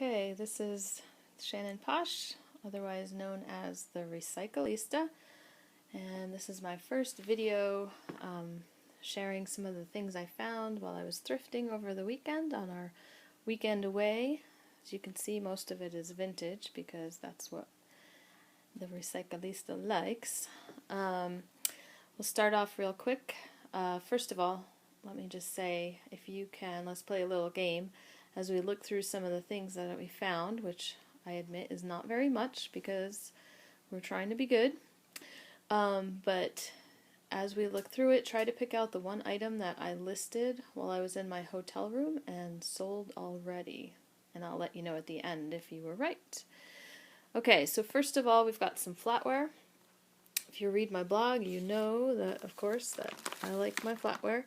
Okay, this is Shannon Posh, otherwise known as the Recycleista, and this is my first video sharing some of the things I found while I was thrifting over the weekend on our weekend away. As you can see, most of it is vintage because that's what the Recycleista likes. We'll start off real quick. First of all, let me just say, if you can, let's play a little game as we look through some of the things that we found, which I admit is not very much because we're trying to be good. But as we look through it, try to pick out the one item that I listed while I was in my hotel room and sold already. And I'll let you know at the end if you were right. Okay, so first of all, we've got some flatware. If you read my blog, you know that, of course, that I like my flatware.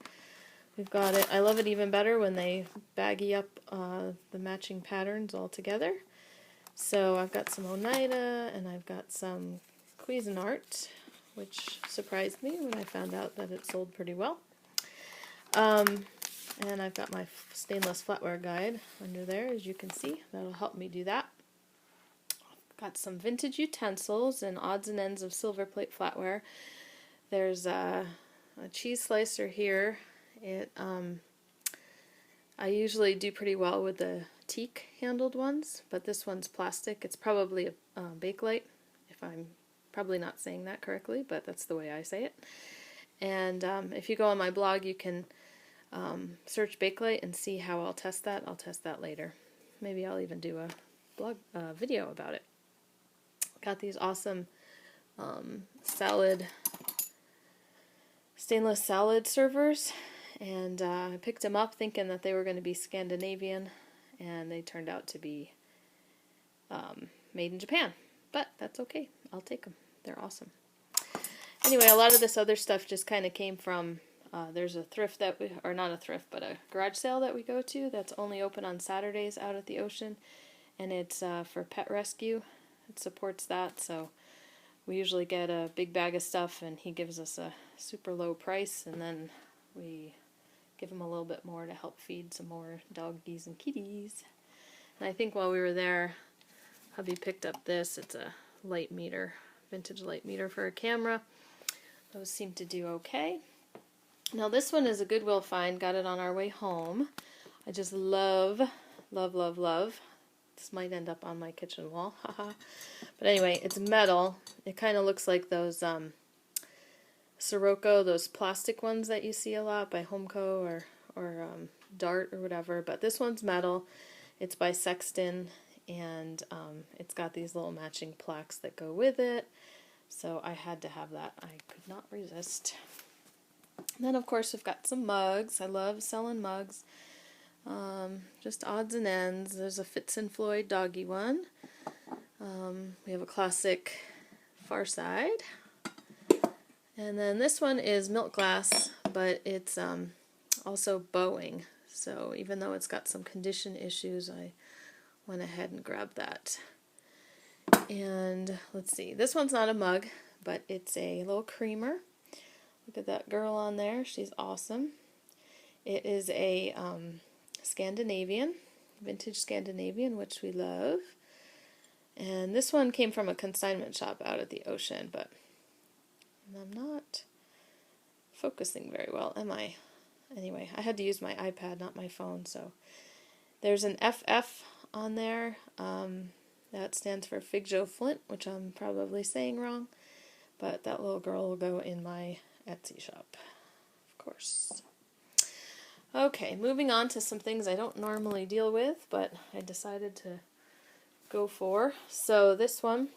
We've got it. I love it even better when they baggy up the matching patterns all together. So I've got some Oneida and I've got some Cuisinart, which surprised me when I found out that it sold pretty well. And I've got my stainless flatware guide under there, as you can see. That'll help me do that. Got some vintage utensils and odds and ends of silver plate flatware. There's a cheese slicer here. I usually do pretty well with the teak handled ones, but this one's plastic. It's probably a Bakelite, if I'm probably not saying that correctly, but that's the way I say it. And if you go on my blog, you can search Bakelite and see how I'll test that. I'll test that later. Maybe I'll even do a blog video about it. Got these awesome stainless salad servers, and I picked them up thinking that they were going to be Scandinavian, and they turned out to be made in Japan. But that's okay. I'll take them. They're awesome. Anyway, a lot of this other stuff just kind of came from, there's a thrift that we, or not a thrift, but a garage sale that we go to that's only open on Saturdays out at the ocean, and it's for pet rescue. It supports that, so we usually get a big bag of stuff and he gives us a super low price, and then we give him a little bit more to help feed some more doggies and kitties. And I think while we were there, hubby picked up this. It's a light meter, vintage light meter for a camera. Those seem to do okay. Now this one is a Goodwill find. Got it on our way home. I just love, love, love, love. This might end up on my kitchen wall, haha. But anyway, it's metal. It kind of looks like those Sirocco, those plastic ones that you see a lot by Homeco or Dart or whatever. But this one's metal. It's by Sexton, and it's got these little matching plaques that go with it. So I had to have that. I could not resist. And then of course we've got some mugs. I love selling mugs. Just odds and ends. There's a Fitz and Floyd doggy one. We have a classic Far Side. And then this one is milk glass, but it's also bowing. So even though it's got some condition issues, I went ahead and grabbed that. And let's see, this one's not a mug, but it's a little creamer. Look at that girl on there. She's awesome. It is a Scandinavian, vintage Scandinavian, which we love. And this one came from a consignment shop out at the ocean, but I'm not focusing very well, am I? Anyway, I had to use my iPad, not my phone, so there's an FF on there. That stands for Fig Joe Flint, which I'm probably saying wrong, but that little girl will go in my Etsy shop, of course. Okay, moving on to some things I don't normally deal with, but I decided to go for. So this one,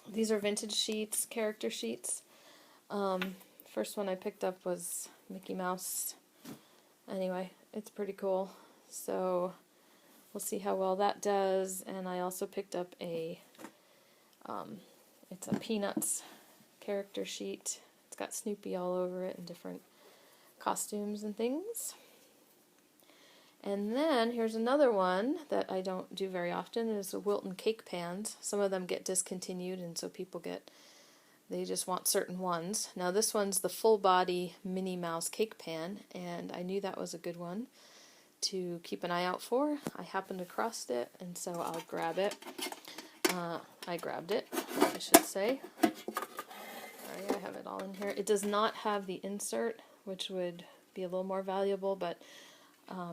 these are vintage sheets, character sheets. First one I picked up was Mickey Mouse. Anyway, it's pretty cool. So we'll see how well that does. And I also picked up a, it's a Peanuts character sheet. It's got Snoopy all over it and different costumes and things. And then here's another one that I don't do very often. It's a Wilton cake pans. Some of them get discontinued, and so people they just want certain ones. Now this one's the full body Minnie Mouse cake pan, and I knew that was a good one. to keep an eye out for. I happened across it, and so I'll grab it. I grabbed it, I should say. Sorry, I have it all in here. It does not have the insert, which would be a little more valuable, but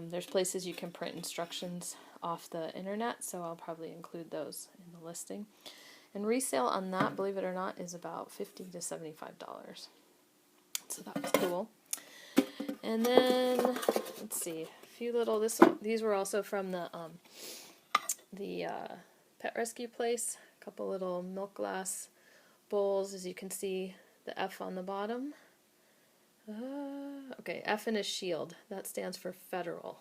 there's places you can print instructions off the internet, so I'll probably include those in the listing. And resale on that, believe it or not, is about $50 to $75. So that was cool. And then, let's see, a few little, these were also from the pet rescue place. A couple little milk glass bowls, as you can see, the F on the bottom. Okay, F in a shield. That stands for federal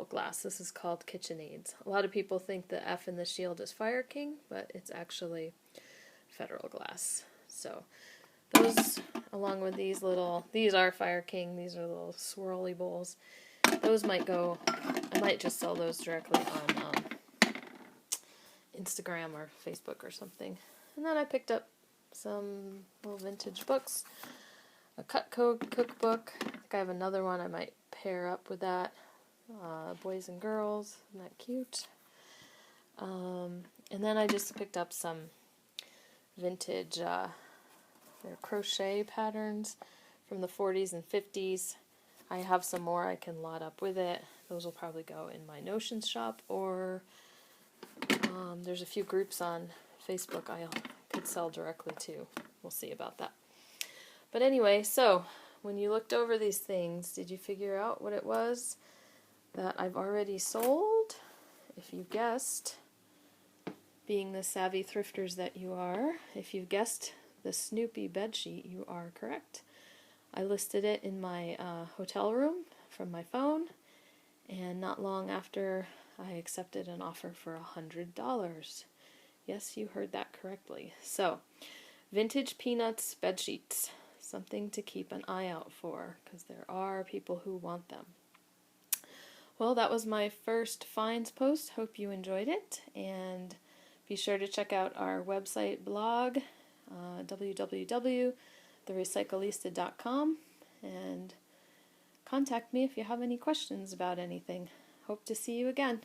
glass. This is called KitchenAids. A lot of people think the F in the shield is Fire King, but it's actually federal glass. So those, along with these are Fire King. These are little swirly bowls. Those might go, I might just sell those directly on Instagram or Facebook or something. And then I picked up some little vintage books. A Cutco cookbook. I think I have another one I might pair up with that. Boys and girls. Isn't that cute? And then I just picked up some vintage they're crochet patterns from the 40s and 50s. I have some more I can lot up with it. Those will probably go in my Notions shop, or there's a few groups on Facebook I could sell directly to. We'll see about that. But anyway, so when you looked over these things, did you figure out what it was that I've already sold? If you guessed, being the savvy thrifters that you are, if you guessed the Snoopy bedsheet, you are correct. I listed it in my hotel room from my phone, and not long after I accepted an offer for $100. Yes, you heard that correctly. So, vintage Peanuts bedsheets. Something to keep an eye out for, because there are people who want them. Well, that was my first finds post. Hope you enjoyed it, and be sure to check out our website blog, www.therecycleista.com, and contact me if you have any questions about anything. Hope to see you again.